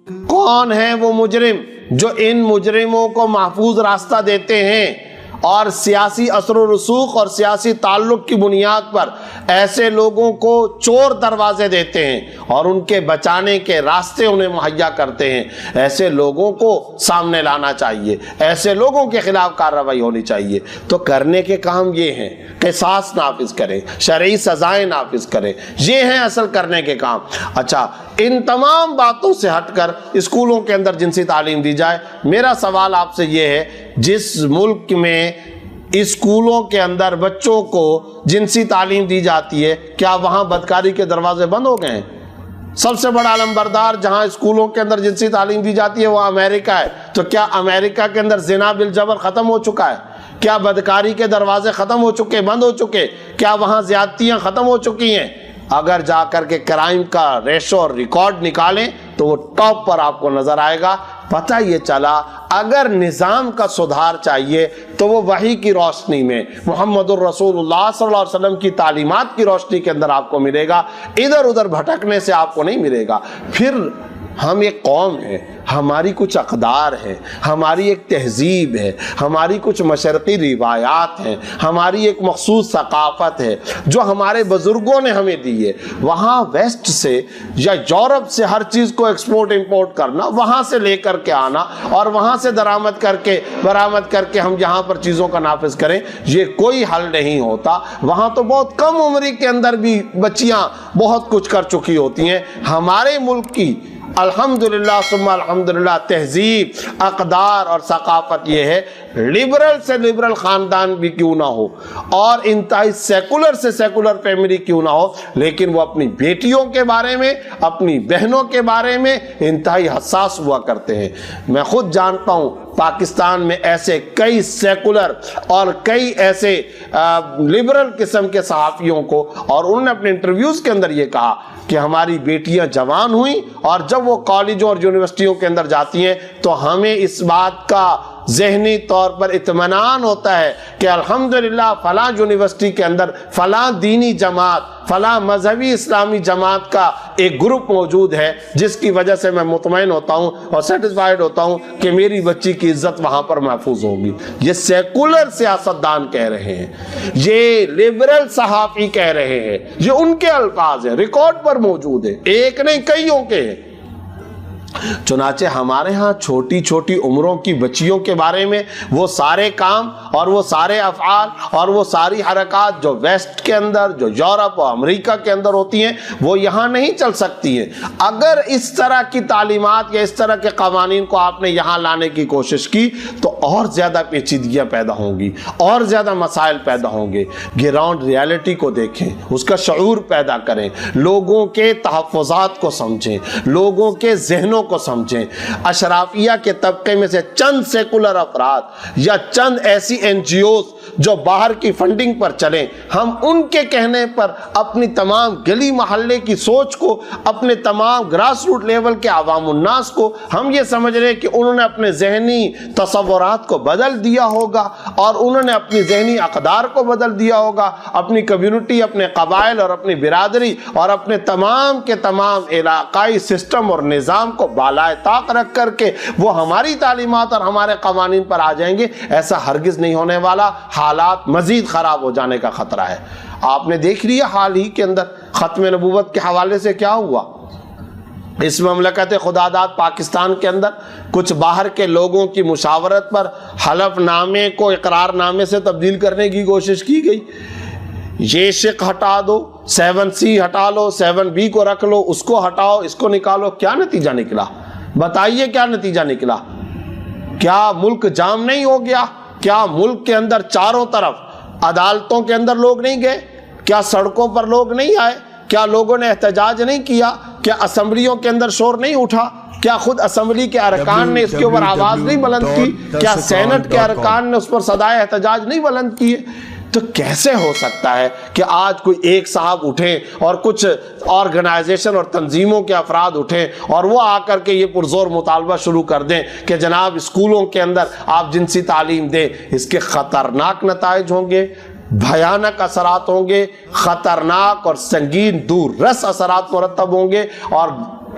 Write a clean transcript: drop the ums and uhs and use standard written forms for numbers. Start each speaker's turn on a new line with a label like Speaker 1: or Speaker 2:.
Speaker 1: کون ہے وہ مجرم جو ان مجرموں کو محفوظ راستہ دیتے ہیں اور سیاسی اثر و رسوخ اور سیاسی تعلق کی بنیاد پر ایسے لوگوں کو چور دروازے دیتے ہیں اور ان کے بچانے کے راستے انہیں مہیا کرتے ہیں؟ ایسے لوگوں کو سامنے لانا چاہیے، ایسے لوگوں کے خلاف کارروائی ہونی چاہیے۔ تو کرنے کے کام یہ ہیں، قصاص نافذ کریں، شرعی سزائیں نافذ کریں، یہ ہیں اصل کرنے کے کام۔ اچھا، ان تمام باتوں سے ہٹ کر اسکولوں کے اندر جنسی تعلیم دی جائے۔ میرا سوال آپ سے یہ ہے، جس ملک میں اسکولوں کے اندر بچوں کو جنسی تعلیم دی جاتی ہے، کیا وہاں بدکاری کے دروازے بند ہو گئے ہیں؟ سب سے بڑا علمبردار جہاں اسکولوں کے اندر جنسی تعلیم دی جاتی ہے وہ امریکہ ہے۔ تو کیا امریکہ کے اندر زنا بالجبر ختم ہو چکا ہے؟ کیا بدکاری کے دروازے ختم ہو چکے، بند ہو چکے؟ کیا وہاں زیادتیاں ختم ہو چکی ہیں؟ اگر جا کر کے کرائم کا ریشو اور ریکارڈ نکالیں تو وہ ٹاپ پر آپ کو نظر آئے گا۔ پتہ یہ چلا اگر نظام کا سدھار چاہیے تو وہ وحی کی روشنی میں، محمد الرسول اللہ صلی اللہ علیہ وسلم کی تعلیمات کی روشنی کے اندر آپ کو ملے گا، ادھر ادھر بھٹکنے سے آپ کو نہیں ملے گا۔ پھر ہم ایک قوم ہے، ہماری کچھ اقدار ہیں، ہماری ایک تہذیب ہے، ہماری کچھ مشرقی روایات ہیں، ہماری ایک مخصوص ثقافت ہے جو ہمارے بزرگوں نے ہمیں دی ہے۔ وہاں ویسٹ سے یا یورپ سے ہر چیز کو ایکسپورٹ امپورٹ کرنا، وہاں سے لے کر کے آنا اور وہاں سے برآمد کر کے ہم یہاں پر چیزوں کا نافذ کریں، یہ کوئی حل نہیں ہوتا۔ وہاں تو بہت کم عمری کے اندر بھی بچیاں بہت کچھ کر چکی ہوتی ہیں۔ ہمارے ملک کی الحمدللہ ثم الحمدللہ تہذیب، اقدار اور ثقافت یہ ہے، لبرل سے لبرل خاندان بھی کیوں نہ ہو اور انتہائی سیکولر سے سیکولر فیملی کیوں نہ ہو، لیکن وہ اپنی بیٹیوں کے بارے میں، اپنی بہنوں کے بارے میں انتہائی حساس ہوا کرتے ہیں۔ میں خود جانتا ہوں پاکستان میں ایسے کئی سیکولر اور کئی ایسے لبرل قسم کے صحافیوں کو، اور انہوں نے اپنے انٹرویوز کے اندر یہ کہا کہ ہماری بیٹیاں جوان ہوئیں اور جب وہ کالجوں اور یونیورسٹیوں کے اندر جاتی ہیں تو ہمیں اس بات کا ذہنی طور پر اطمینان ہوتا ہے کہ الحمدللہ فلاں یونیورسٹی کے اندر فلاں دینی جماعت، فلاں مذہبی اسلامی جماعت کا ایک گروپ موجود ہے، جس کی وجہ سے میں مطمئن ہوتا ہوں اور سیٹسفائیڈ ہوتا ہوں کہ میری بچی کی عزت وہاں پر محفوظ ہوگی۔ یہ سیکولر سیاستدان کہہ رہے ہیں، یہ لبرل صحافی کہہ رہے ہیں، یہ ان کے الفاظ ہیں، ریکارڈ پر موجود ہے، ایک نہیں کئیوں کے ہیں۔ چنانچہ ہمارے ہاں چھوٹی چھوٹی عمروں کی بچیوں کے بارے میں وہ سارے کام اور وہ سارے افعال اور وہ ساری حرکات جو ویسٹ کے اندر، جو یورپ اور امریکہ کے اندر ہوتی ہیں، وہ یہاں نہیں چل سکتی ہیں۔ اگر اس طرح کی تعلیمات یا اس طرح کے قوانین کو آپ نے یہاں لانے کی کوشش کی تو اور زیادہ پیچیدگیاں پیدا ہوں گی، اور زیادہ مسائل پیدا ہوں گے۔ گراؤنڈ ریالٹی کو دیکھیں، اس کا شعور پیدا کریں، لوگوں کے تحفظات کو سمجھیں، لوگوں کے ذہنوں کو سمجھیں۔ اشرافیہ کے طبقے میں سے چند سیکولر افراد یا چند ایسی این جی اوز جو باہر کی فنڈنگ پر چلیں، ہم ان کے کہنے پر اپنی تمام گلی محلے کی سوچ کو، اپنے تمام گراس روٹ لیول کے عوام الناس کو ہم یہ سمجھ رہے ہیں کہ انہوں نے اپنے ذہنی تصورات کو بدل دیا ہوگا اور انہوں نے اپنی ذہنی اقدار کو بدل دیا ہوگا، اپنی کمیونٹی، اپنے قبائل اور اپنی برادری اور اپنے تمام کے تمام علاقائی سسٹم اور نظام کو بالائے طاق رکھ کر کے وہ ہماری تعلیمات اور ہمارے قوانین پر آ جائیں گے۔ ایسا ہرگز نہیں ہونے والا۔ حالات مزید خراب ہو جانے کا خطرہ ہے۔ آپ نے دیکھ لیا حال ہی کے اندر ختم نبوت کے حوالے سے کیا ہوا۔ اس مملکت خدا داد پاکستان کے اندر کچھ باہر کے لوگوں کی مشاورت پر حلف نامے کو اقرار نامے سے تبدیل کرنے کی کوشش کی گئی۔ یہ شق ہٹا دو، 7C ہٹا لو، 7B کو رکھ لو، اس کو ہٹاؤ، اس کو نکالو، کیا نتیجہ نکلا؟ بتائیے کیا نتیجہ نکلا؟ کیا ملک جام نہیں ہو گیا؟ کیا ملک کے اندر چاروں طرف عدالتوں کے اندر لوگ نہیں گئے؟ کیا سڑکوں پر لوگ نہیں آئے؟ کیا لوگوں نے احتجاج نہیں کیا؟ کیا اسمبلیوں کے اندر شور نہیں اٹھا؟ کیا خود اسمبلی کے ارکان نے اس کے اوپر آواز نہیں بلند کی؟ کیا سینٹ کے ارکان نے اس پر صدائے احتجاج نہیں بلند کیے؟ تو کیسے ہو سکتا ہے کہ آج کوئی ایک صاحب اٹھیں اور کچھ آرگنائزیشن اور تنظیموں کے افراد اٹھیں اور وہ آ کر کے یہ پرزور مطالبہ شروع کر دیں کہ جناب اسکولوں کے اندر آپ جنسی تعلیم دیں؟ اس کے خطرناک نتائج ہوں گے، بھیانک اثرات ہوں گے، خطرناک اور سنگین دور رس اثرات مرتب ہوں گے، اور